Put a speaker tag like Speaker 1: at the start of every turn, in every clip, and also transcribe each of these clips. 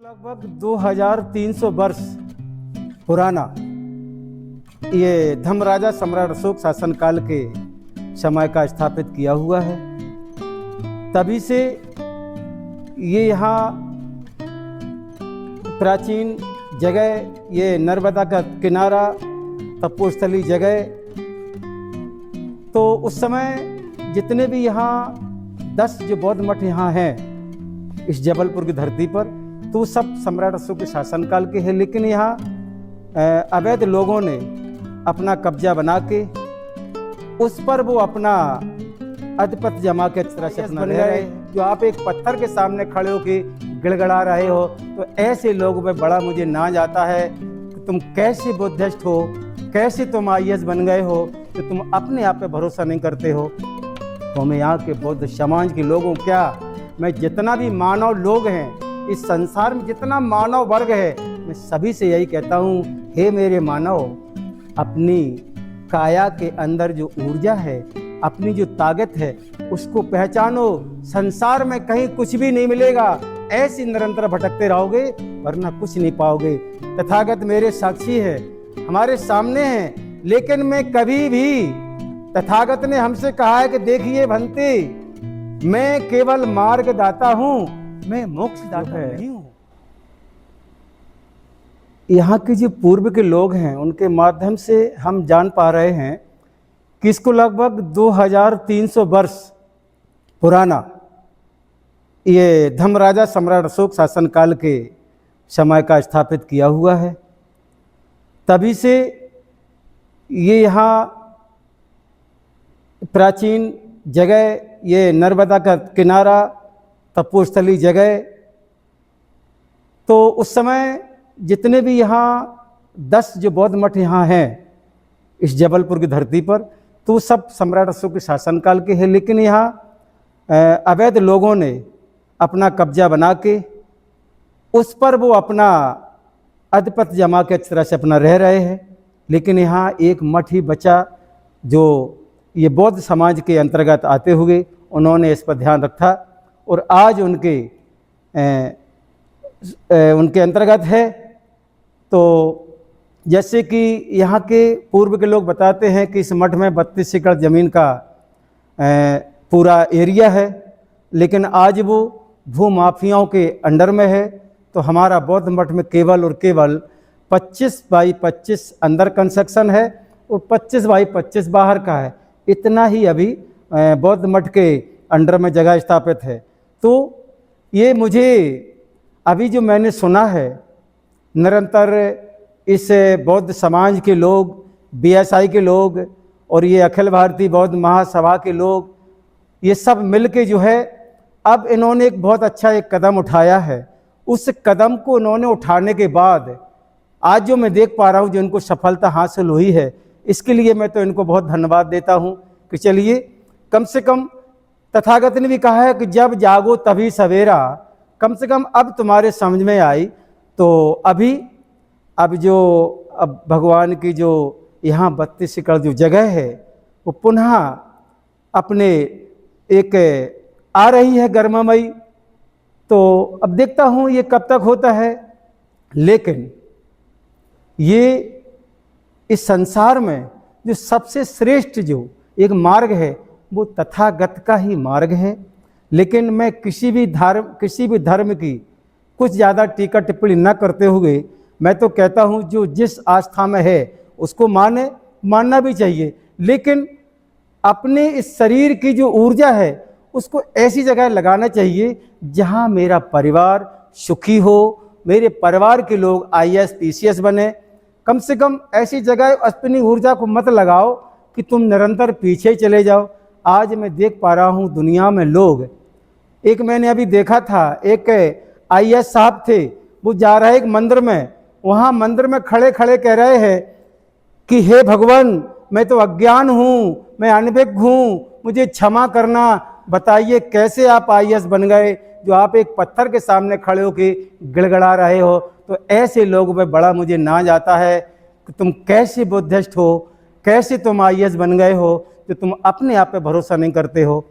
Speaker 1: लगभग 2300 वर्ष पुराना ये धर्मराजा सम्राट अशोक शासनकाल के समय का स्थापित किया हुआ है। तभी से ये यहाँ प्राचीन जगह, ये नर्मदा का किनारा, तपोस्थली जगह। तो उस समय जितने भी यहाँ 10 जो बौद्ध मठ यहाँ हैं इस जबलपुर की धरती पर, तो सब सम्राट अशोक के शासनकाल के हैं। लेकिन यहाँ अवैध लोगों ने अपना कब्जा बना के उस पर वो अपना अधिपत्य जमा के तरह से बन गए। जो आप एक पत्थर के सामने खड़े हो के गिड़गड़ा रहे हो, तो ऐसे लोगों में बड़ा मुझे नाज आता है कि तुम कैसे बुद्धिस्ट हो, कैसे तुम आईएएस बन गए हो, कि तुम अपने आप पे भरोसा नहीं करते हो। तो मैं यहाँ के बौद्ध समाज के लोगों, क्या मैं जितना भी मानव लोग हैं इस संसार में, जितना मानव वर्ग है, मैं सभी से यही कहता हूँ, हे मेरे मानव, अपनी काया के अंदर जो ऊर्जा है, अपनी जो ताकत है, उसको पहचानो। संसार में कहीं कुछ भी नहीं मिलेगा, ऐसे निरंतर भटकते रहोगे वरना कुछ नहीं पाओगे। तथागत मेरे साक्षी है, हमारे सामने हैं। लेकिन मैं कभी भी, तथागत ने हमसे कहा है कि देखिए भंते, मैं केवल मार्गदाता हूँ, मैं मोक्षदाता नहीं हूँ। यहाँ के जो पूर्व के लोग हैं उनके माध्यम से हम जान पा रहे हैं कि इसको लगभग 2300 वर्ष पुराना ये धर्मराजा सम्राट अशोक शासनकाल के समय का स्थापित किया हुआ है। तभी से ये यहाँ प्राचीन जगह, ये नर्मदा का किनारा, तपोस्थली जगह। तो उस समय जितने भी यहाँ 10 जो बौद्ध मठ यहाँ हैं इस जबलपुर की धरती पर, तो सब सम्राट अशोक के शासनकाल के हैं। लेकिन यहाँ अवैध लोगों ने अपना कब्जा बना के उस पर वो अपना अधिपत्य जमा के तरह से अपना रह रहे हैं। लेकिन यहाँ एक मठ ही बचा जो ये बौद्ध समाज के अंतर्गत आते हुए उन्होंने इस पर ध्यान रखा और आज उनके अंतर्गत है। तो जैसे कि यहाँ के पूर्व के लोग बताते हैं कि इस मठ में 32 एकड़ ज़मीन का पूरा एरिया है, लेकिन आज वो भूमाफियाओं के अंडर में है। तो हमारा बौद्ध मठ में केवल और केवल 25 बाई 25 अंदर कंस्ट्रक्शन है और 25 बाई 25 बाहर का है। इतना ही अभी बौद्ध मठ के अंडर में जगह स्थापित है। तो ये मुझे अभी जो मैंने सुना है, निरंतर इस बौद्ध समाज के लोग, बीएसआई के लोग और ये अखिल भारतीय बौद्ध महासभा के लोग, ये सब मिलके जो है अब इन्होंने एक बहुत अच्छा एक कदम उठाया है। उस कदम को इन्होंने उठाने के बाद आज जो मैं देख पा रहा हूँ जो इनको सफलता हासिल हुई है, इसके लिए मैं तो इनको बहुत धन्यवाद देता हूँ कि चलिए, कम से कम तथागत ने भी कहा है कि जब जागो तभी सवेरा, कम से कम अब तुम्हारे समझ में आई। तो अब भगवान की जो यहाँ 32 एकड़ जो जगह है वो पुनः अपने एक आ रही है गर्ममयी। तो अब देखता हूँ ये कब तक होता है। लेकिन ये इस संसार में जो सबसे श्रेष्ठ जो एक मार्ग है वो तथागत का ही मार्ग है। लेकिन मैं किसी भी धर्म की कुछ ज़्यादा टीका टिप्पणी न करते हुए मैं तो कहता हूँ जो जिस आस्था में है उसको मानना भी चाहिए। लेकिन अपने इस शरीर की जो ऊर्जा है उसको ऐसी जगह लगाना चाहिए जहाँ मेरा परिवार सुखी हो, मेरे परिवार के लोग आईएएस पीसीएस बने। कम से कम ऐसी जगह अपनी ऊर्जा को मत लगाओ कि तुम निरंतर पीछे चले जाओ। आज मैं देख पा रहा हूँ दुनिया में लोग, एक मैंने अभी देखा था, एक आईएएस साहब थे, वो जा रहे एक मंदिर में, वहाँ मंदिर में खड़े खड़े कह रहे हैं कि हे भगवान, मैं तो अज्ञान हूँ, मैं अनभिज्ञ हूँ, मुझे क्षमा करना। बताइए कैसे आप आईएएस बन गए जो आप एक पत्थर के सामने खड़े होके गिड़गड़ा रहे हो। तो ऐसे लोगों में बड़ा मुझे नाज आता है कि तुम कैसे बुद्धिस्ट हो, कैसे तुम आईएएस बन गए हो, जो तुम अपने आप पे भरोसा नहीं करते हो।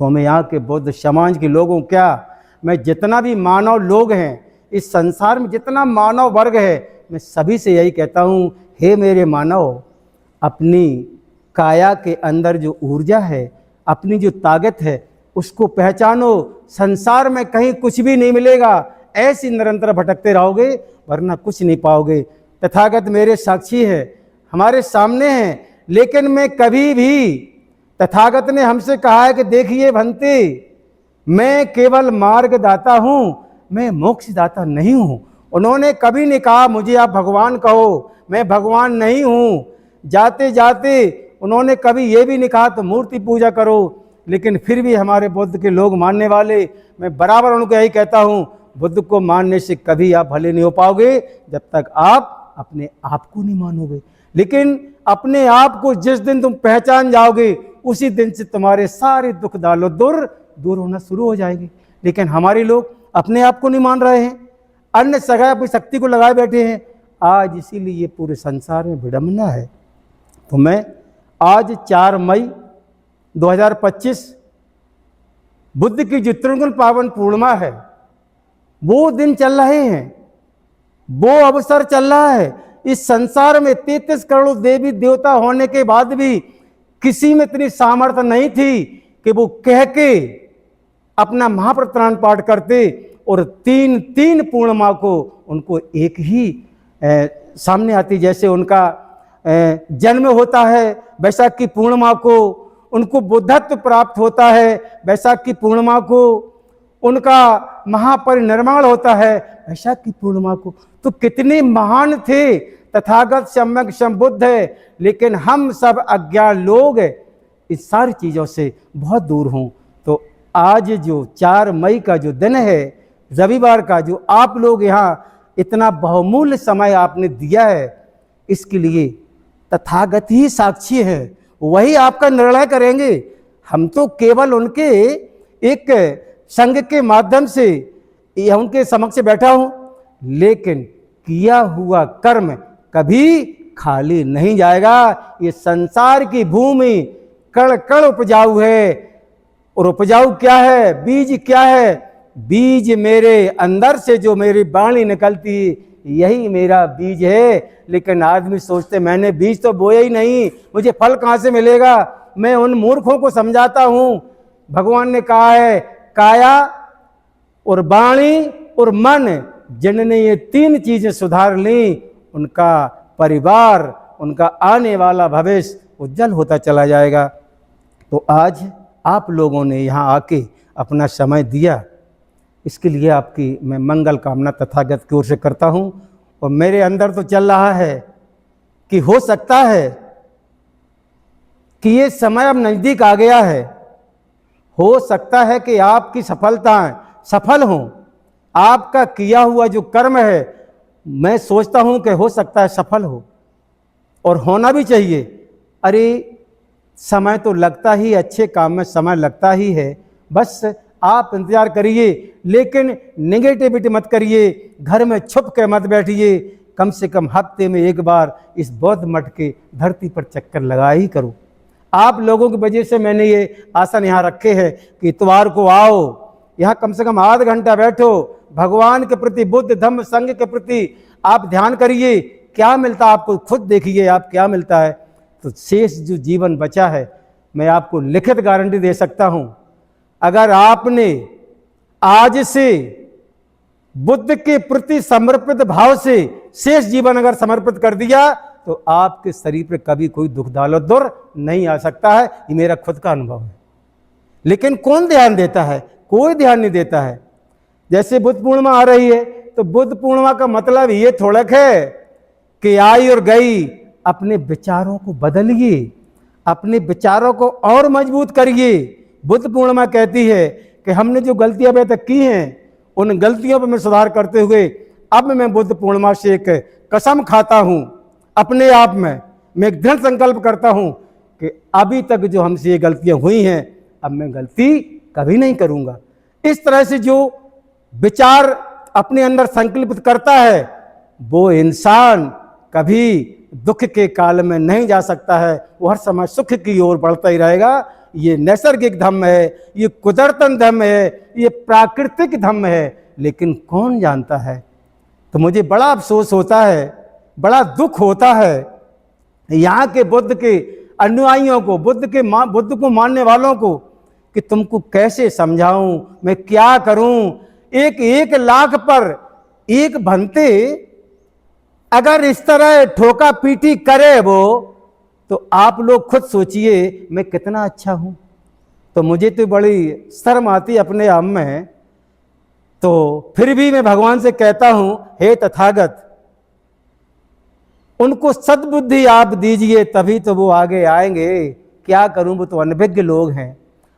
Speaker 1: तो मैं यहाँ के बौद्ध समाज के लोगों, क्या मैं जितना भी मानव लोग हैं इस संसार में जितना मानव वर्ग है, मैं सभी से यही कहता हूँ, हे मेरे मानव, अपनी काया के अंदर जो ऊर्जा है, अपनी जो ताकत है, उसको पहचानो। संसार में कहीं कुछ भी नहीं मिलेगा, ऐसे निरंतर भटकते रहोगे वरना कुछ नहीं पाओगे। तथागत मेरे साक्षी है, हमारे सामने हैं, लेकिन मैं कभी भी, तथागत ने हमसे कहा है कि देखिए भंते, मैं केवल मार्गदाता हूँ, मैं मोक्षदाता नहीं हूँ। उन्होंने कभी नहीं कहा मुझे आप भगवान कहो, मैं भगवान नहीं हूँ। जाते जाते उन्होंने कभी ये भी नहीं कहा तो मूर्ति पूजा करो। लेकिन फिर भी हमारे बुद्ध के लोग मानने वाले, मैं बराबर उनको यही कहता हूँ, बुद्ध को मानने से कभी आप भले नहीं हो पाओगे जब तक आप अपने आप को नहीं मानोगे। लेकिन अपने आप को जिस दिन तुम पहचान जाओगे, उसी दिन से तुम्हारे सारे दुख दालो दूर होना शुरू हो जाएंगे। लेकिन हमारे लोग अपने आप को नहीं मान रहे हैं, अन्य सगाई अपनी शक्ति को लगाए बैठे हैं। आज इसीलिए ये पूरे संसार में विडंबना है। तो मैं आज 4 मई 2025 बुद्ध की जो त्रिगुण पावन पूर्णिमा है, वो दिन चल रहे हैं, वो अवसर चल रहा है। इस संसार में 33 करोड़ देवी देवता होने के बाद भी किसी में इतनी सामर्थ्य नहीं थी कि वो कह के अपना महाप्रत्राण पाठ करते और 3 पूर्णिमा को उनको एक ही सामने आती। जैसे उनका जन्म होता है वैशाख की पूर्णिमा को, उनको बुद्धत्व प्राप्त होता है वैशाख की पूर्णिमा को, उनका महापरिनिर्वाण होता है वैशाख की पूर्णिमा को। तो कितने महान थे तथागत सम्यक संबुद्ध है, लेकिन हम सब अज्ञान लोग इस सारी चीज़ों से बहुत दूर हों। तो आज जो 4 मई का जो दिन है, रविवार का, जो आप लोग यहाँ इतना बहुमूल्य समय आपने दिया है, इसके लिए तथागत ही साक्षी है, वही आपका निर्णय करेंगे। हम तो केवल उनके एक संग के माध्यम से या उनके समक्ष बैठा हूँ, लेकिन किया हुआ कर्म कभी खाली नहीं जाएगा। ये संसार की भूमि कण कण उपजाऊ है, और उपजाऊ क्या है, बीज क्या है, बीज मेरे अंदर से जो मेरी वाणी निकलती यही मेरा बीज है। लेकिन आदमी सोचते मैंने बीज तो बोया ही नहीं, मुझे फल कहाँ से मिलेगा। मैं उन मूर्खों को समझाता हूँ, भगवान ने कहा है काया और वाणी और मन, जिनने ये 3 चीजें सुधार ली, उनका परिवार, उनका आने वाला भविष्य उज्जवल होता चला जाएगा। तो आज आप लोगों ने यहाँ आके अपना समय दिया, इसके लिए आपकी मैं मंगल कामना तथागत की ओर से करता हूँ। और मेरे अंदर तो चल रहा है कि हो सकता है कि ये समय अब नज़दीक आ गया है, हो सकता है कि आपकी सफलताएं सफल हों, आपका किया हुआ जो कर्म है, मैं सोचता हूं कि हो सकता है सफल हो, और होना भी चाहिए। अरे समय तो लगता ही, अच्छे काम में समय लगता ही है, बस आप इंतजार करिए, लेकिन नेगेटिविटी मत करिए, घर में छुप के मत बैठिए। कम से कम हफ्ते में एक बार इस बौद्ध मठ के धरती पर चक्कर लगा ही करो। आप लोगों की वजह से मैंने ये आसन यहाँ रखे हैं कि इतवार को आओ, यहाँ कम से कम आधा घंटा बैठो, भगवान के प्रति, बुद्ध धम्म संघ के प्रति आप ध्यान करिए, क्या मिलता है आपको, खुद देखिए आप क्या मिलता है। तो शेष जो जीवन बचा है, मैं आपको लिखित गारंटी दे सकता हूँ, अगर आपने आज से बुद्ध के प्रति समर्पित भाव से शेष जीवन अगर समर्पित कर दिया, तो आपके शरीर पर कभी कोई दुख दालो दूर नहीं आ सकता है। ये मेरा खुद का अनुभव है। लेकिन कौन ध्यान देता है? कोई ध्यान नहीं देता है। जैसे बुद्ध पूर्णिमा आ रही है, तो बुद्ध पूर्णिमा का मतलब ये थोड़क है कि आई और गई, अपने विचारों को बदलिए, अपने विचारों को और मजबूत करिए। बुद्ध पूर्णिमा कहती है कि हमने जो गलतियां अभी तक की हैं, उन गलतियों पर मैं सुधार करते हुए अब मैं बुद्ध पूर्णिमा से एक कसम खाता हूं अपने आप में, मैं एक दृढ़ संकल्प करता हूं कि अभी तक जो हमसे ये गलतियां हुई हैं, अब मैं गलती कभी नहीं करूंगा। इस तरह से जो विचार अपने अंदर संकल्पित करता है, वो इंसान कभी दुख के काल में नहीं जा सकता है, वो हर समय सुख की ओर बढ़ता ही रहेगा। ये नैसर्गिक धम्म है, ये कुदरतन धम्म है, ये प्राकृतिक धम्म है। लेकिन कौन जानता है तो मुझे बड़ा अफसोस होता है, बड़ा दुख होता है यहाँ के बुद्ध के अनुयायियों को, बुद्ध को मानने वालों को, कि तुमको कैसे समझाऊं, मैं क्या करूं। एक लाख पर एक भंते अगर इस तरह ठोका पीटी करे वो, तो आप लोग खुद सोचिए मैं कितना अच्छा हूं। तो मुझे तो बड़ी शर्म आती अपने आप में। तो फिर भी मैं भगवान से कहता हूं, हे तथागत, उनको सद्बुद्धि आप दीजिए, तभी तो वो आगे आएंगे। क्या करूं, वो तो अनभिज्ञ लोग हैं,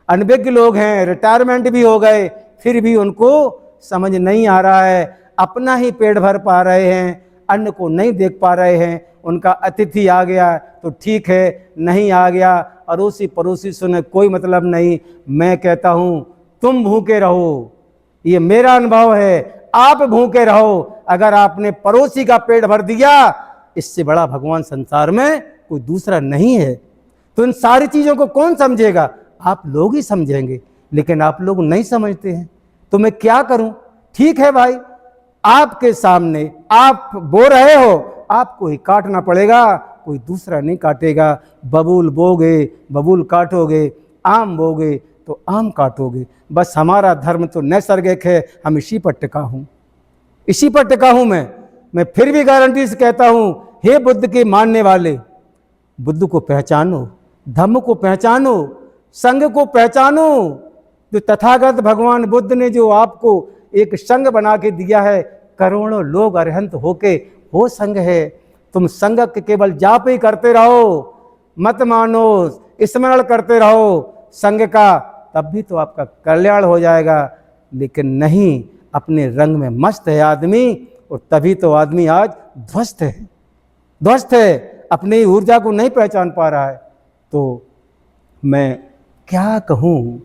Speaker 1: अनभिज्ञ लोग हैं, रिटायरमेंट भी हो गए, फिर भी उनको समझ नहीं आ रहा है। अपना ही पेट भर पा रहे हैं, अन्य को नहीं देख पा रहे हैं। उनका अतिथि आ गया तो ठीक है, नहीं आ गया अड़ोसी पड़ोसी सुने कोई मतलब नहीं। मैं कहता हूं तुम भूखे रहो, ये मेरा अनुभव है, आप भूखे रहो। अगर आपने पड़ोसी का पेट भर दिया, इससे बड़ा भगवान संसार में कोई दूसरा नहीं है। तो इन सारी चीजों को कौन समझेगा, आप लोग ही समझेंगे, लेकिन आप लोग नहीं समझते हैं। तो मैं क्या करूं। ठीक है भाई, आपके सामने आप बो रहे हो, आपको ही काटना पड़ेगा, कोई दूसरा नहीं काटेगा। बबूल बोगे बबूल काटोगे, आम बोगे तो आम काटोगे। बस हमारा धर्म तो नैसर्गिक है, हम इसी पर टिका हूं, इसी पर टिका हूं। मैं फिर भी गारंटी से कहता हूं, हे बुद्ध के मानने वाले, बुद्ध को पहचानो, धम्म को पहचानो, संघ को पहचानो। जो तथागत भगवान बुद्ध ने जो आपको एक संघ बना के दिया है, करोड़ों लोग अरहंत होके वो संघ है। तुम संघ के केवल जाप ही करते रहो, मत मानो, स्मरण करते रहो संघ का, तब भी तो आपका कल्याण हो जाएगा। लेकिन नहीं, अपने रंग में मस्त है आदमी, और तभी तो आदमी आज ध्वस्त है, ध्वस्त है, अपनी ऊर्जा को नहीं पहचान पा रहा है। तो मैं क्या कहूँ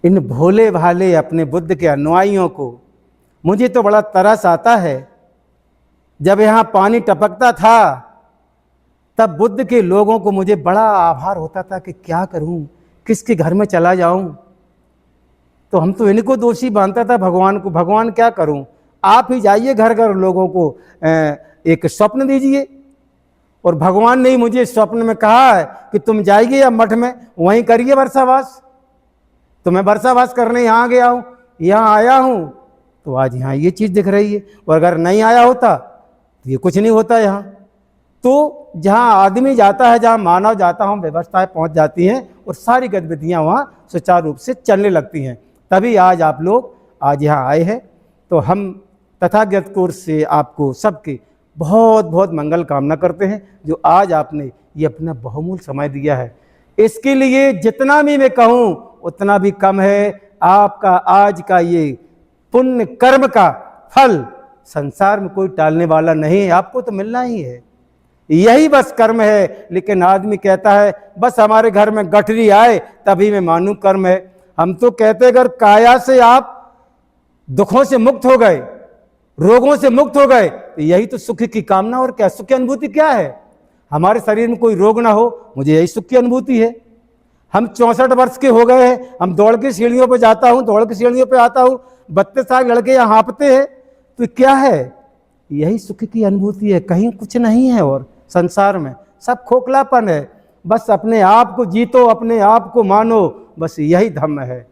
Speaker 1: इन भोले भाले अपने बुद्ध के अनुयायियों को। मुझे तो बड़ा तरस आता है। जब यहाँ पानी टपकता था, तब बुद्ध के लोगों को मुझे बड़ा आभार होता था कि क्या करूं, किसके घर में चला जाऊं। तो हम तो इनको दोषी मानता था, भगवान को। भगवान क्या करूं, आप ही जाइए घर घर लोगों को एक स्वप्न दीजिए। और भगवान ने मुझे स्वप्न में कहा है कि तुम जाइए या मठ में, वहीं करिए वर्षावास। तो मैं वर्षावास करने यहाँ गया हूँ, यहाँ आया हूँ, तो आज यहाँ ये चीज़ दिख रही है। और अगर नहीं आया होता तो ये कुछ नहीं होता यहाँ। तो जहाँ आदमी जाता है, जहाँ मानव जाता हूँ, व्यवस्थाएं पहुँच जाती हैं और सारी गतिविधियाँ वहाँ सुचारू रूप से चलने लगती हैं। तभी आज आप लोग आज यहाँ आए हैं। तो हम तथागत कोर्स से आपको सबके बहुत बहुत मंगल कामना करते हैं, जो आज आपने ये अपना बहुमूल्य समय दिया है। इसके लिए जितना भी मैं कहूँ उतना भी कम है। आपका आज का ये पुण्य कर्म का फल संसार में कोई टालने वाला नहीं है, आपको तो मिलना ही है, यही बस कर्म है। लेकिन आदमी कहता है बस हमारे घर में गठरी आए तभी मैं मानूं कर्म है। हम तो कहते अगर काया से आप दुखों से मुक्त हो गए, रोगों से मुक्त हो गए, तो यही तो सुख की कामना। और क्या सुख की अनुभूति क्या है, हमारे शरीर में कोई रोग ना हो, मुझे यही सुख की अनुभूति है। हम 64 वर्ष के हो गए हैं, हम दौड़ के सीढ़ियों पर जाता हूं, दौड़ के सीढ़ियों पर आता हूं, 32 साल लड़के यहाँ हाँपते हैं, तो क्या है, यही सुख की अनुभूति है, कहीं कुछ नहीं है। और संसार में सब खोखलापन है। बस अपने आप को जीतो, अपने आप को मानो, बस यही धम्म है।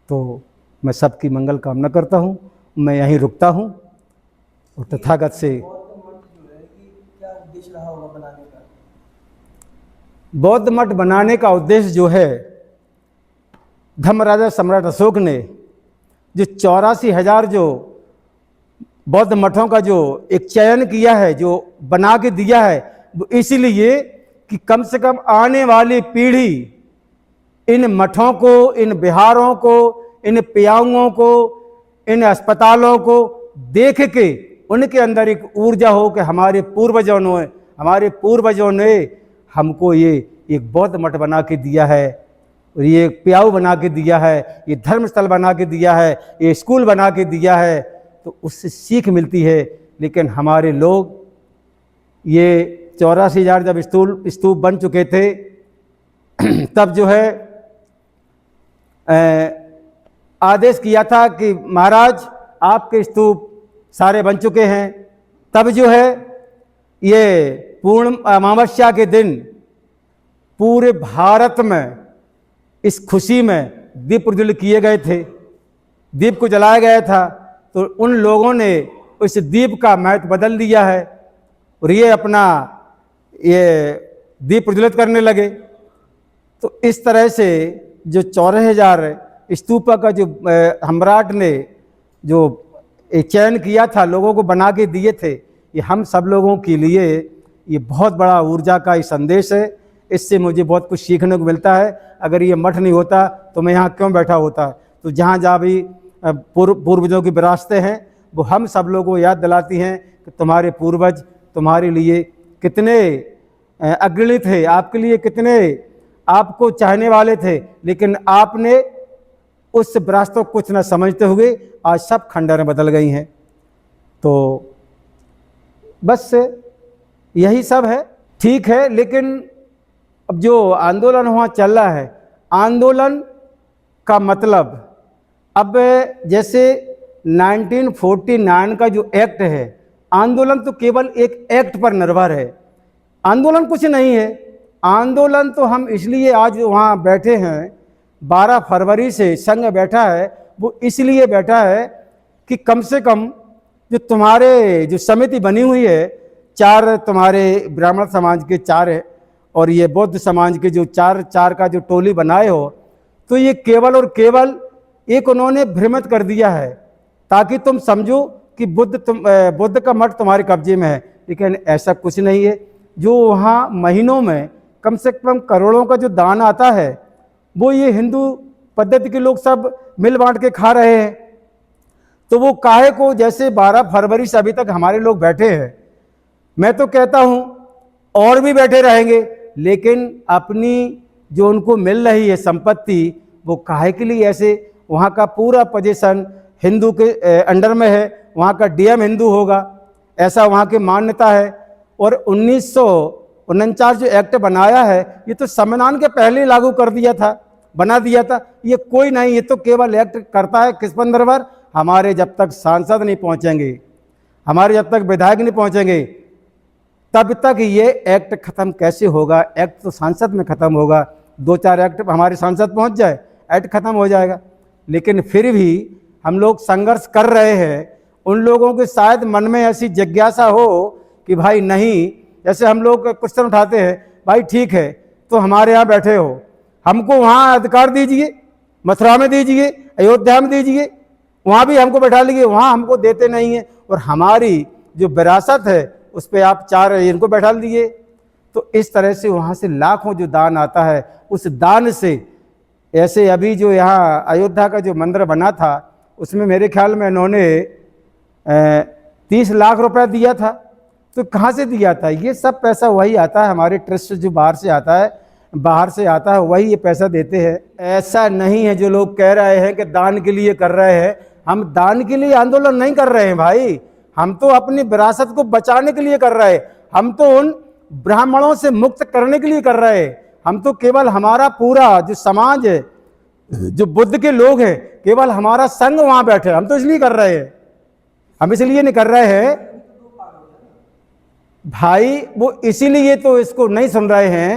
Speaker 1: तो मैं सबकी मंगल कामना करता हूँ, मैं यहीं रुकता हूँ और तथागत से। बौद्ध मठ बनाने का उद्देश्य जो है, धर्मराजा सम्राट अशोक ने जो 84,000 जो बौद्ध मठों का जो एक चयन किया है, जो बना के दिया है, वो इसीलिए कि कम से कम आने वाली पीढ़ी इन मठों को, इन विहारों को, इन प्याऊओं को, इन अस्पतालों को देख के उनके अंदर एक ऊर्जा हो कि हमारे पूर्वजों ने हमको ये एक बौद्ध मठ बना के दिया है, और ये प्याऊ बना के दिया है, ये धर्मस्थल बना के दिया है, ये स्कूल बना के दिया है, तो उससे सीख मिलती है। लेकिन हमारे लोग ये 84,000 जब स्तूप बन चुके थे, तब जो है आदेश किया था कि महाराज आपके स्तूप सारे बन चुके हैं, तब जो है ये पूर्ण अमावस्या के दिन पूरे भारत में इस खुशी में दीप प्रज्वलित किए गए थे, दीप को जलाया गया था। तो उन लोगों ने उस दीप का महत्व बदल दिया है और ये अपना ये दीप प्रज्वलित करने लगे। तो इस तरह से जो 14,000 स्तूप का जो सम्राट ने जो चयन किया था, लोगों को बना के दिए थे, ये हम सब लोगों के लिए ये बहुत बड़ा ऊर्जा का ही संदेश है। इससे मुझे बहुत कुछ सीखने को मिलता है। अगर ये मठ नहीं होता तो मैं यहाँ क्यों बैठा होता। तो जहाँ जहाँ भी पूर्वजों की विरासतें हैं वो हम सब लोगों को याद दिलाती हैं कि तुम्हारे पूर्वज तुम्हारे लिए कितने अग्रणी थे, आपके लिए कितने आपको चाहने वाले थे, लेकिन आपने उस विरासत को कुछ न समझते हुए आज सब खंडहरें बदल गई हैं। तो बस यही सब है, ठीक है। लेकिन अब जो आंदोलन वहाँ चल रहा है, आंदोलन का मतलब अब जैसे 1949 का जो एक्ट है, आंदोलन तो केवल एक एक्ट पर निर्भर है, आंदोलन कुछ नहीं है। आंदोलन तो हम इसलिए आज वहाँ बैठे हैं, 12 फरवरी से संघ बैठा है, वो इसलिए बैठा है कि कम से कम जो तुम्हारे जो समिति बनी हुई है, 4 तुम्हारे ब्राह्मण समाज के 4 है और ये बौद्ध समाज के जो 4 का जो टोली बनाए हो, तो ये केवल और केवल एक उन्होंने भ्रमित कर दिया है ताकि तुम समझो कि बुद्ध का मठ तुम्हारे कब्जे में है, लेकिन ऐसा कुछ नहीं है। जो वहाँ महीनों में कम से कम करोड़ों का जो दान आता है, वो ये हिंदू पद्धति के लोग सब मिल बांट के खा रहे हैं। तो वो काहे को, जैसे 12 फरवरी से अभी तक हमारे लोग बैठे हैं, मैं तो कहता हूँ और भी बैठे रहेंगे, लेकिन अपनी जो उनको मिल रही है संपत्ति, वो काहे के लिए ऐसे, वहाँ का पूरा पोजीशन हिंदू के अंडर में है, वहाँ का डीएम हिंदू होगा, ऐसा वहाँ की मान्यता है। और 1949 जो एक्ट बनाया है, ये तो संविधान के पहले लागू कर दिया था, बना दिया था। ये कोई नहीं, ये तो केवल एक्ट करता है किस पर निर्भर, हमारे जब तक सांसद नहीं पहुँचेंगे, हमारे जब तक विधायक नहीं पहुँचेंगे, तब तक ये एक्ट खत्म कैसे होगा। एक्ट तो सांसद में खत्म होगा, 2-4 एक्ट हमारे सांसद पहुँच जाए, एक्ट खत्म हो जाएगा। लेकिन फिर भी हम लोग संघर्ष कर रहे हैं। उन लोगों के शायद मन में ऐसी जिज्ञासा हो कि भाई नहीं, जैसे हम लोग क्वेश्चन उठाते हैं, भाई ठीक है तो हमारे यहाँ बैठे हो, हमको वहाँ अधिकार दीजिए, मथुरा में दीजिए, अयोध्या में दीजिए, वहाँ भी हमको बैठा लीजिए, वहाँ हमको देते नहीं है। और हमारी जो विरासत है उस पर आप 4 इनको बैठा लीजिए। तो इस तरह से वहाँ से लाखों जो दान आता है, उस दान से, ऐसे अभी जो यहाँ अयोध्या का जो मंदिर बना था, उसमें मेरे ख्याल में इन्होंने 30 लाख रुपए दिया था। तो कहाँ से दिया था? ये सब पैसा वही आता है, हमारे ट्रस्ट जो बाहर से आता है, वही ये पैसा देते हैं। ऐसा नहीं है जो लोग कह रहे हैं कि दान के लिए कर रहे हैं। हम दान के लिए आंदोलन नहीं कर रहे हैं भाई, हम तो अपनी विरासत को बचाने के लिए कर रहे हैं। हम तो उन ब्राह्मणों से मुक्त करने के लिए कर रहे हैं। हम तो केवल हमारा पूरा जो समाज है, जो बुद्ध के लोग हैं, केवल हमारा संघ वहां बैठे, हम तो इसलिए कर रहे हैं। हम इसलिए नहीं कर रहे हैं भाई, वो इसीलिए तो इसको नहीं सुन रहे हैं।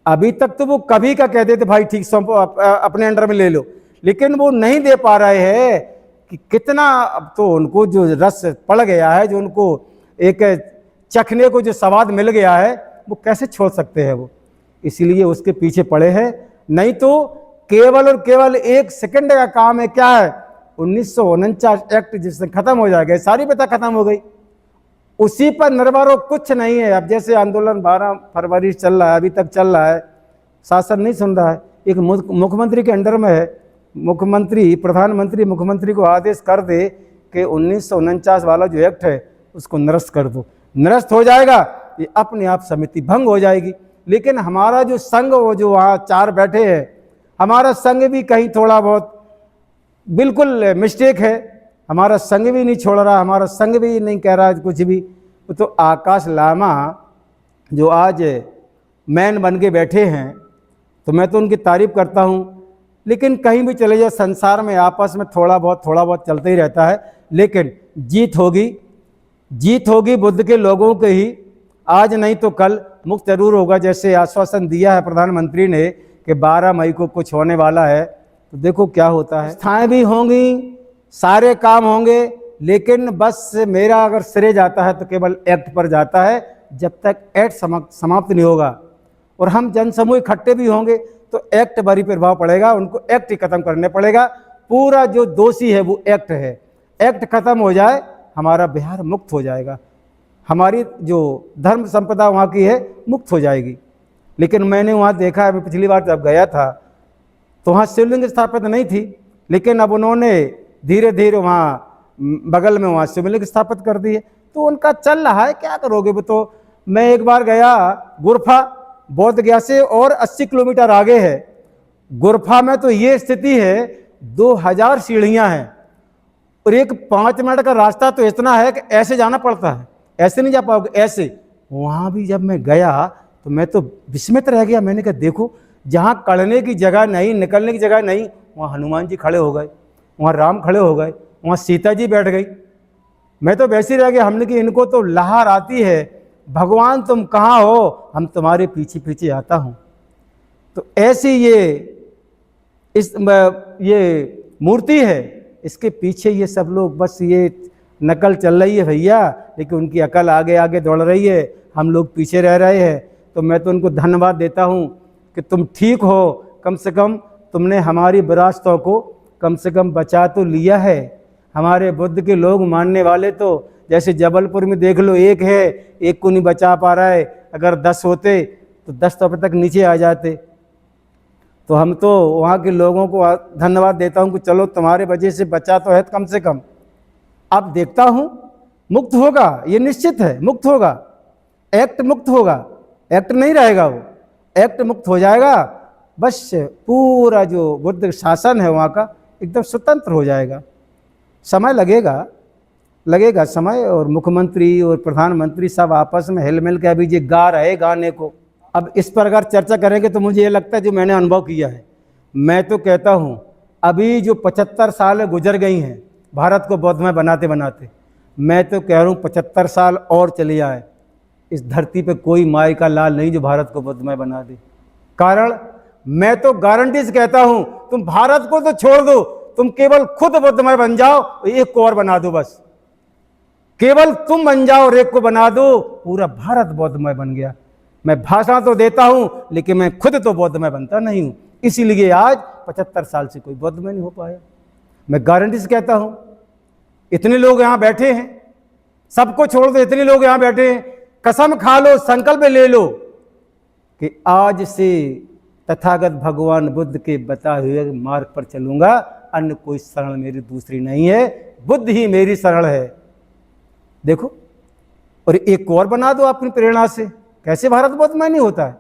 Speaker 1: अभी तक तो वो कभी का कहते थे भाई ठीक सौंपो, अपने अंडर में ले लो, लेकिन वो नहीं दे पा रहे हैं कि कितना, अब तो उनको जो रस पड़ गया है, जो उनको एक चखने को जो स्वाद मिल गया है, वो कैसे छोड़ सकते हैं वो, इसीलिए उसके पीछे पड़े हैं। नहीं तो केवल और केवल 1 सेकंड का काम है। क्या है? 1949 एक्ट जिससे खत्म हो जाएगा, सारी प्रथा खत्म हो गई, उसी पर निर्भर हो, कुछ नहीं है। अब जैसे आंदोलन 12 फरवरी चल रहा है, अभी तक चल रहा है, शासन नहीं सुन रहा है, एक मुख्यमंत्री के अंडर में है, मुख्यमंत्री, प्रधानमंत्री मुख्यमंत्री को आदेश कर दे कि 1949 वाला जो एक्ट है उसको निरस्त कर दो, निरस्त हो जाएगा, ये अपने आप समिति भंग हो जाएगी। लेकिन हमारा जो संघ, वो जो वहाँ 4 बैठे हैं, हमारा संघ भी कहीं थोड़ा बहुत बिल्कुल मिस्टेक है, हमारा संघ भी नहीं छोड़ रहा, हमारा संघ भी नहीं कह रहा है कुछ भी। तो आकाश लामा जो आज मैन बन के बैठे हैं, तो मैं तो उनकी तारीफ करता हूँ। लेकिन कहीं भी चले जाओ संसार में, आपस में थोड़ा बहुत चलते ही रहता है, लेकिन जीत होगी जीत होगी बुद्ध के लोगों के ही, आज नहीं तो कल मुक्त जरूर होगा। जैसे आश्वासन दिया है प्रधानमंत्री ने कि 12 मई को कुछ होने वाला है, तो देखो क्या होता है। संस्थाएं भी होंगी, सारे काम होंगे, लेकिन बस मेरा अगर श्रेय जाता है तो केवल एक्ट पर जाता है। जब तक एक्ट समाप्त नहीं होगा और हम जनसमूह इकट्ठे भी होंगे तो एक्ट पर ही प्रभाव पड़ेगा, उनको एक्ट ही खत्म करने पड़ेगा। पूरा जो दोषी है वो एक्ट है, एक्ट खत्म हो जाए हमारा बिहार मुक्त हो जाएगा, हमारी जो धर्म संपदा वहाँ की है मुक्त हो जाएगी। लेकिन मैंने वहाँ देखा है, मैं पिछली बार जब गया था तो वहाँ शिवलिंग स्थापित नहीं थी, लेकिन अब उन्होंने धीरे धीरे वहाँ बगल में वहाँ शिवलिंग स्थापित कर दिए, तो उनका चल रहा है, क्या करोगे। वो तो मैं एक बार गया गुरफा, बोध गया से और 80 किलोमीटर आगे है। गुरफा में तो ये स्थिति है 2000 सीढ़ियाँ हैं और एक 5 मिनट का रास्ता तो इतना है कि ऐसे जाना पड़ता है, ऐसे नहीं जा पाओगे, ऐसे। वहाँ भी जब मैं गया तो मैं तो विस्मित रह गया। मैंने कहा देखो, जहाँ कड़ने की जगह नहीं, निकलने की जगह नहीं, वहाँ हनुमान जी खड़े हो गए, वहाँ राम खड़े हो गए, वहाँ सीता जी बैठ गई। मैं तो वैसे ही रह गया। हमने कि इनको तो लहर आती है, भगवान तुम कहाँ हो, हम तुम्हारे पीछे पीछे आता हूँ। तो ऐसी ये मूर्ति है, इसके पीछे ये सब लोग बस ये नकल चल रही है भैया, लेकिन उनकी अकल आगे आगे दौड़ रही है, हम लोग पीछे रह रहे हैं। तो मैं तो उनको धन्यवाद देता हूँ कि तुम ठीक हो, कम से कम तुमने हमारी विरासतों को कम से कम बचा तो लिया है। हमारे बुद्ध के लोग मानने वाले तो जैसे जबलपुर में देख लो, एक है, एक को नहीं बचा पा रहा है, अगर 10 होते तो 10 तो अब तक नीचे आ जाते। तो हम तो वहाँ के लोगों को धन्यवाद देता हूँ कि चलो तुम्हारे वजह से बचा तो है कम से कम। अब देखता हूँ मुक्त होगा, ये निश्चित है मुक्त होगा, एक्ट मुक्त होगा, एक्ट नहीं रहेगा, वो एक्ट मुक्त हो जाएगा। बस पूरा जो बुद्ध शासन है वहाँ का एकदम स्वतंत्र हो जाएगा। समय लगेगा समय, और मुख्यमंत्री और प्रधानमंत्री सब आपस में हिल मिल के अभी ये गा रहे गाने को। अब इस पर अगर चर्चा करेंगे तो मुझे ये लगता है जो मैंने अनुभव किया है, मैं तो कहता हूँ अभी जो 75 साल गुजर गई हैं भारत को बौद्धमय बनाते बनाते, मैं तो कह रहा हूँ 75 साल और चले जाए, इस धरती पे कोई माई का लाल नहीं जो भारत को बौद्धमय बना दे। कारण मैं तो गारंटी से कहता हूँ, तुम भारत को तो छोड़ दो, तुम केवल खुद बुद्धमय बन जाओ, एक को और बना दो, बस केवल तुम बन जाओ और एक को बना दो, पूरा भारत बौद्धमय बन गया। मैं भाषण तो देता हूं लेकिन मैं खुद तो बौद्धमय बनता नहीं हूं, इसीलिए आज 75 साल से कोई बौद्धमय नहीं हो पाया। मैं गारंटी से कहता हूं, इतने लोग यहां बैठे हैं, सबको छोड़ दो, इतने लोग यहां बैठे हैं, कसम खा लो, संकल्प ले लो कि आज से तथागत भगवान बुद्ध के बताए हुए मार्ग पर चलूंगा, अन्य कोई शरण मेरी दूसरी नहीं है, बुद्ध ही मेरी शरण है। देखो, और एक और बना दो अपनी प्रेरणा से, कैसे भारत बौद्धमय नहीं होता है।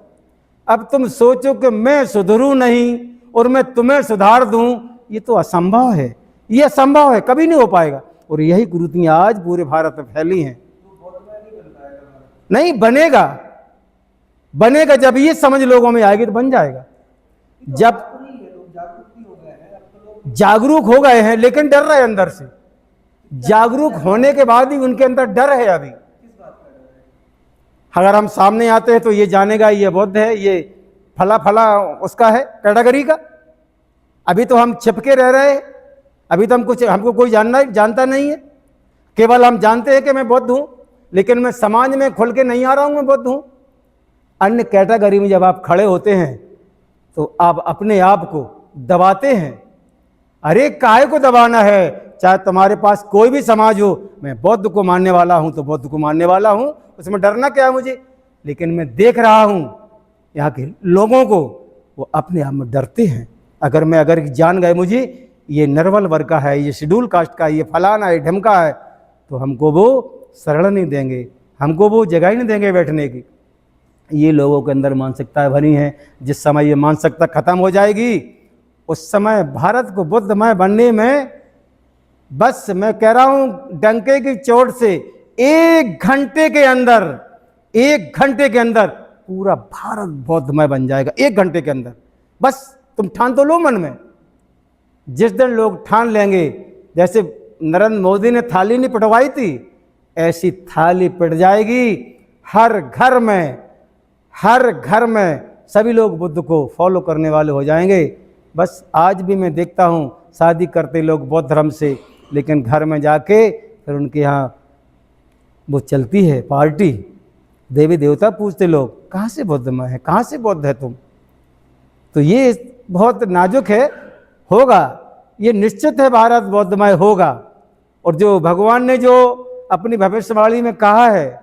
Speaker 1: अब तुम सोचो कि मैं सुधरूं नहीं और मैं तुम्हें सुधार दूं, ये तो असंभव है, ये असंभव है, कभी नहीं हो पाएगा। और यही कुरीतियां आज पूरे भारत में फैली हैं। नहीं बनेगा, बनेगा जब ये समझ लोगों में आएगी तो बन जाएगा। जब जागरूक हो गए हैं लेकिन डर रहे अंदर से, जागरूक होने के बाद ही उनके अंदर डर है। अभी अगर हम सामने आते हैं तो ये जानेगा ये बौद्ध है, ये फला फला उसका है कैटेगरी का। अभी तो हम छिपके रह रहे हैं, अभी तो हमको कोई जानता नहीं है, केवल हम जानते हैं कि मैं बौद्ध हूं, लेकिन मैं समाज में खुल के नहीं आ रहा हूं मैं बौद्ध हूं। अन्य कैटेगरी में जब आप खड़े होते हैं तो आप अपने आप को दबाते हैं। अरे काहे को दबाना है, चाहे तुम्हारे पास कोई भी समाज हो, मैं बौद्ध को मानने वाला हूं तो बौद्ध को मानने वाला हूं, उसमें डरना क्या है मुझे। लेकिन मैं देख रहा हूं यहाँ के लोगों को, वो अपने आप में डरते हैं। अगर जान गए मुझे ये नर्वल वर्ग का है, ये शेड्यूल कास्ट का है, ये फलाना है, ढमका है, तो हमको वो शरण नहीं देंगे, हमको वो जगह ही नहीं देंगे बैठने की। ये लोगों के अंदर मानसिकता भरी है। जिस समय ये मानसिकता खत्म हो जाएगी उस समय भारत को बुद्धमय बनने में, बस मैं कह रहा हूं डंके की चोट से 1 घंटे के अंदर पूरा भारत बौद्धमय बन जाएगा। 1 घंटे के अंदर, बस तुम ठान तो लो मन में। जिस दिन लोग ठान लेंगे, जैसे नरेंद्र मोदी ने थाली नहीं पिटवाई थी, ऐसी थाली पिट जाएगी, हर घर में सभी लोग बुद्ध को फॉलो करने वाले हो जाएंगे। बस आज भी मैं देखता हूँ शादी करते लोग बौद्ध धर्म से, लेकिन घर में जाके फिर उनके यहाँ वो चलती है पार्टी, देवी देवता पूछते लोग, कहाँ से बौद्धमय है, कहाँ से बौद्ध है तुम। तो ये बहुत नाजुक है, होगा, ये निश्चित है भारत बौद्धमय होगा। और जो भगवान ने जो अपनी भविष्यवाणी में कहा है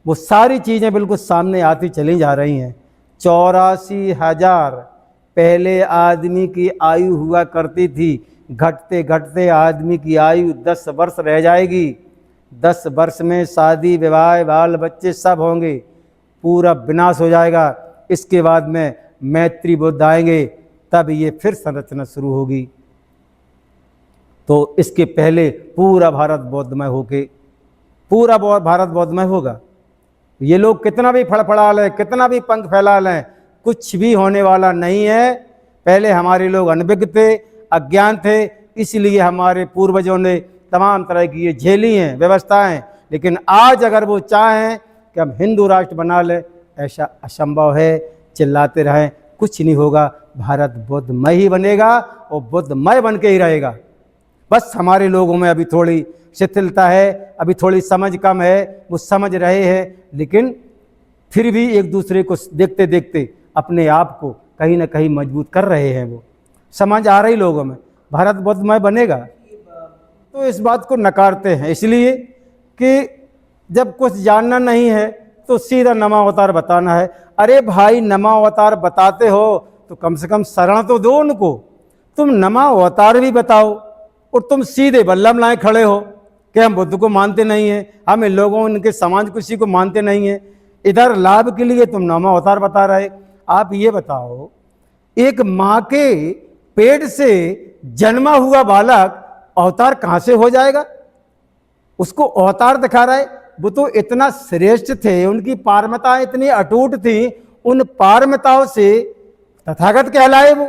Speaker 1: वो सारी चीज़ें बिल्कुल सामने आती चली जा रही हैं। 84,000 पहले आदमी की आयु हुआ करती थी, घटते घटते आदमी की आयु 10 वर्ष रह जाएगी। 10 वर्ष में शादी विवाह बाल बच्चे सब होंगे, पूरा विनाश हो जाएगा। इसके बाद में मैत्री बुद्ध आएंगे, तब ये फिर संरचना शुरू होगी। तो इसके पहले पूरा भारत बौद्धमय होके पूरा भारत बौद्धमय होगा। ये लोग कितना भी फड़फड़ा लें, कितना भी पंख फैला लें, कुछ भी होने वाला नहीं है। पहले हमारे लोग अनभिज्ञ थे, अज्ञान थे, इसलिए हमारे पूर्वजों ने तमाम तरह की ये झेली हैं व्यवस्थाएं। लेकिन आज अगर वो चाहें कि हम हिंदू राष्ट्र बना लें, ऐसा असंभव है। चिल्लाते रहें, कुछ नहीं होगा। भारत बुद्धमय ही बनेगा और बुद्धमय बन के ही रहेगा। बस हमारे लोगों में अभी थोड़ी शिथिलता है, अभी थोड़ी समझ कम है, वो समझ रहे हैं, लेकिन फिर भी एक दूसरे को देखते देखते अपने आप को कहीं ना कहीं मजबूत कर रहे हैं। वो समझ आ रही लोगों में, भारत बुद्धमय बनेगा। तो इस बात को नकारते हैं, इसलिए कि जब कुछ जानना नहीं है तो सीधा नमावतार बताना है। अरे भाई, नमावतार बताते हो तो कम से कम शरण तो दो उनको। तुम नमावतार भी बताओ और तुम सीधे बल्लम लाए खड़े हो कि हम बुद्ध को मानते नहीं हैं, हम इन लोगों उनके समाज किसी को मानते नहीं हैं। इधर लाभ के लिए तुम नमावतार बता रहे। आप ये बताओ, एक माँ के पेट से जन्मा हुआ बालक अवतार कहाँ से हो जाएगा? उसको अवतार दिखा रहा है। वो तो इतना श्रेष्ठ थे, उनकी पारमिताएं इतनी अटूट थी, उन पारमिताओं से तथागत कहलाए वो।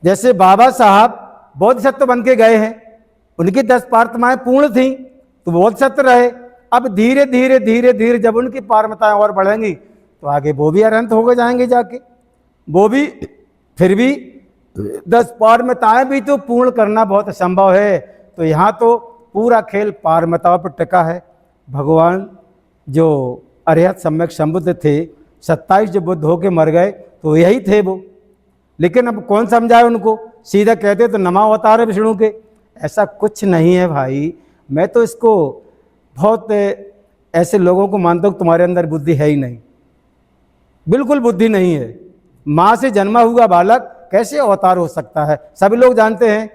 Speaker 1: जैसे बाबा साहब बोधिसत्व बन के गए हैं, उनकी 10 पारमिताएं पूर्ण थीं तो बोधिसत्व रहे। अब धीरे धीरे धीरे धीरे जब उनकी पारमिताएं और बढ़ेंगी तो आगे वो भी अनंत हो गए जाएंगे जाके। वो भी फिर भी 10 पारमिताएं भी तो पूर्ण करना बहुत असंभव है। तो यहाँ तो पूरा खेल पारमिताओं पर टिका है। भगवान जो अरिहत सम्यक संबुद्ध थे, 27 जो बुद्ध होके मर गए तो यही थे वो। लेकिन अब कौन समझाए उनको? सीधा कहते तो नमावतार है विष्णु के। ऐसा कुछ नहीं है भाई। मैं तो इसको बहुत ऐसे लोगों को मानता हूँ तुम्हारे अंदर बुद्धि है ही नहीं, बिल्कुल बुद्धि नहीं है। माँ से जन्मा हुआ बालक कैसे अवतार हो सकता है? सभी लोग जानते हैं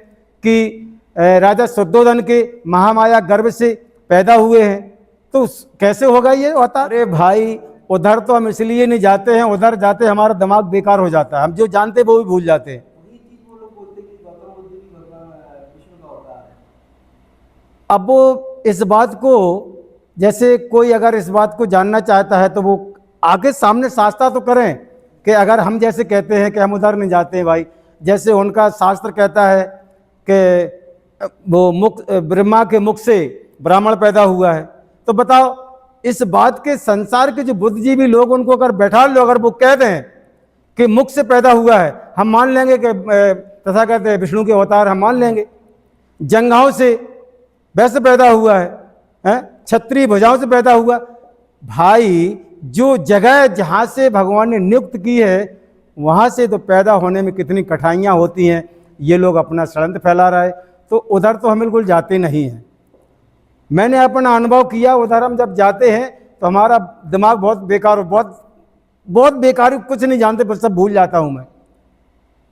Speaker 1: कि राजा शुद्धोधन के महामाया गर्भ से पैदा हुए हैं, तो कैसे होगा ये अवतार? अरे भाई, उधर तो हम इसलिए नहीं जाते हैं, उधर जाते हमारा दिमाग बेकार हो जाता है, हम जो जानते वो भी भूल जाते हैं। अब वो इस बात को, जैसे कोई अगर इस बात को जानना चाहता है तो वो आगे सामने शास्त्र तो करें कि अगर हम जैसे कहते हैं कि हम उधर नहीं जाते हैं भाई, जैसे उनका शास्त्र कहता है कि वो ब्रह्मा के मुख से ब्राह्मण पैदा हुआ है, तो बताओ इस बात के संसार के जो बुद्धिजीवी लोग उनको अगर बैठा लो, अगर वो कह दें कि मुख से पैदा हुआ है, हम मान लेंगे कि तथा कहते हैं विष्णु के अवतार, हम मान लेंगे। जंघाओं से वैसे पैदा हुआ है, छत्री भुजाओं से पैदा हुआ। भाई, जो जगह जहाँ से भगवान ने नियुक्त की है वहाँ से तो पैदा होने में कितनी कठिनाइयाँ होती हैं। ये लोग अपना षड्यंत्र फैला रहा है, तो उधर तो हम बिल्कुल जाते नहीं हैं। मैंने अपना अनुभव किया, उधर हम जब जाते हैं तो हमारा दिमाग बहुत बेकार, बहुत बेकार, कुछ नहीं जानते, बस सब भूल जाता हूँ मैं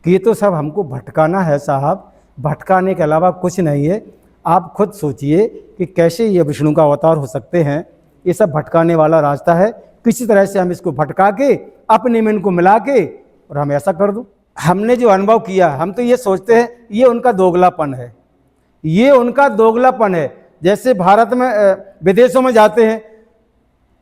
Speaker 1: कि ये तो सब हमको भटकाना है साहब। भटकाने के अलावा कुछ नहीं है। आप खुद सोचिए कि कैसे ये विष्णु का अवतार हो सकते हैं। ये सब भटकाने वाला रास्ता है। किसी तरह से हम इसको भटका के अपने में इनको मिला के और हम ऐसा कर दूं। हमने जो अनुभव किया, हम तो ये सोचते हैं ये उनका दोगलापन है, ये उनका दोगलापन है। जैसे भारत में विदेशों में जाते हैं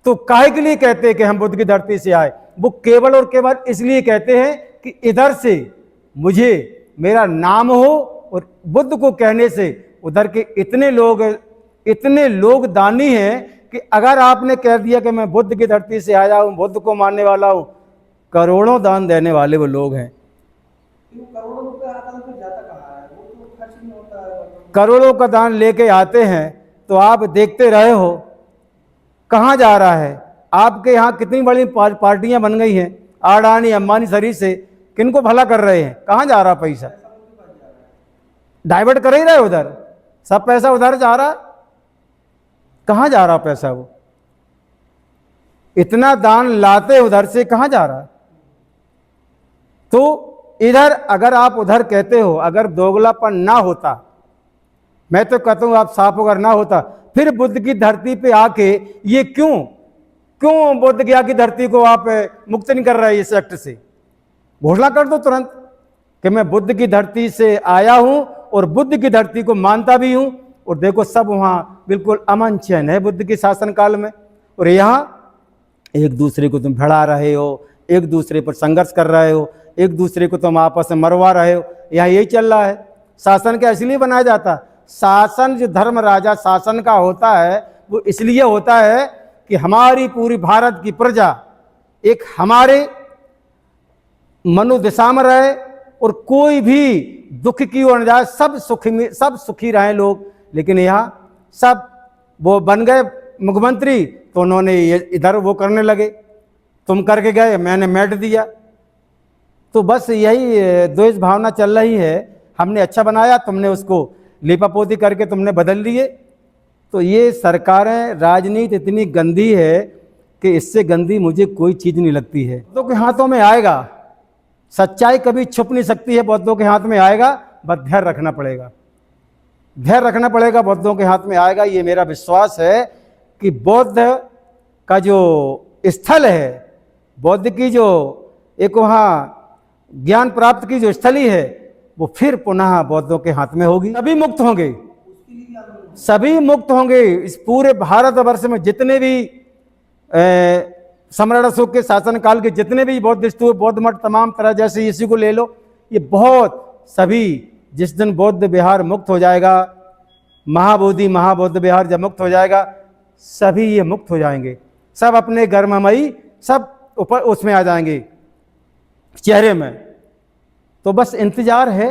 Speaker 1: तो काहे के लिए कहते हैं कि हम बुद्ध की धरती से आए? वो केवल और केवल इसलिए कहते हैं कि इधर से मुझे मेरा नाम हो, और बुद्ध को कहने से उधर के इतने लोग इतने लोग दानी हैं कि अगर आपने कह दिया कि मैं बुद्ध की धरती से आया हूँ, बुद्ध को मानने वाला हूँ, करोड़ों दान देने वाले वो लोग हैं।
Speaker 2: करोड़ों रुपए आता तो फिर जाता कहाँ है? वो तो खर्च नहीं होता है।
Speaker 1: करोड़ों का दान लेके आते हैं तो आप देखते रहे हो कहाँ जा रहा है। आपके यहाँ कितनी बड़ी पार्टियां बन गई हैं, अडानी अंबानी शरीर से, किनको भला कर रहे हैं, कहाँ जा रहा पैसा? डाइवर्ट कर ही रहे उधर, सब पैसा उधर जा रहा, कहाँ जा रहा पैसा? वो इतना दान लाते उधर से कहाँ जा रहा? तो इधर अगर आप उधर कहते हो, अगर दोगलापन ना होता, मैं तो कहता हूं आप साफ अगर ना होता, फिर बुद्ध की धरती पे आके ये क्यों बुद्ध गया की धरती को आप मुक्त नहीं कर रहे इस एक्ट से? घोषणा कर दो तुरंत कि मैं बुद्ध की धरती से आया हूं और बुद्ध की धरती को मानता भी हूं, और देखो सब वहां बिल्कुल अमन चैन है बुद्ध के शासन काल में, और यहां एक दूसरे को तुम भड़ा रहे हो, एक दूसरे पर संघर्ष कर रहे हो, एक दूसरे को तुम आपस में मरवा रहे हो। यहाँ यही चल रहा है। शासन क्या इसलिए बनाया जाता? शासन जो धर्म राजा शासन का होता है वो इसलिए होता है कि हमारी पूरी भारत की प्रजा एक हमारे मनोदशा में रहे और कोई भी दुख की ओर न जाए, सब सुखी रहे लोग। लेकिन यहाँ सब वो बन गए मुख्यमंत्री तो उन्होंने इधर वो करने लगे, तुम करके गए मैंने मैट दिया। तो बस यही द्वेष भावना चल रही है। हमने अच्छा बनाया, तुमने उसको लिपापोती करके तुमने बदल लिए। तो ये सरकारें, राजनीति इतनी गंदी है कि इससे गंदी मुझे कोई चीज़ नहीं लगती है। बौद्धों के हाथों में आएगा, सच्चाई कभी छुप नहीं सकती है, बौद्धों के हाथ में आएगा, बस धैर्य रखना पड़ेगा, धैर्य रखना पड़ेगा, बौद्धों के हाथ में आएगा। ये मेरा विश्वास है कि बौद्ध का जो स्थल है, बौद्ध की जो एक वहाँ ज्ञान प्राप्त की जो स्थली है, वो फिर पुनः बौद्धों के हाथ में होगी। सभी मुक्त होंगे, सभी मुक्त होंगे। इस पूरे भारतवर्ष में जितने भी सम्राट अशोक के शासनकाल के जितने भी बौद्ध स्तूप, बौद्ध मठ, तमाम तरह, जैसे इसी को ले लो, ये बहुत सभी, जिस दिन बौद्ध विहार मुक्त हो जाएगा, महाबोधि महाबौद्ध विहार जब मुक्त हो जाएगा, सभी ये मुक्त हो जाएंगे, सब अपने गर्ममयी सब ऊपर उसमें आ जाएंगे चेहरे में। तो बस इंतजार है,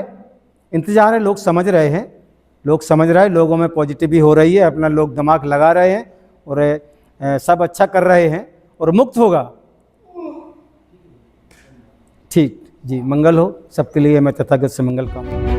Speaker 1: इंतजार है। लोग समझ रहे हैं, लोग समझ रहे हैं, लोगों में पॉजिटिव हो रही है, अपना लोग दिमाग लगा रहे हैं और सब अच्छा कर रहे हैं और मुक्त होगा। ठीक जी, मंगल हो सबके लिए। मैं तथागत से मंगल कामना।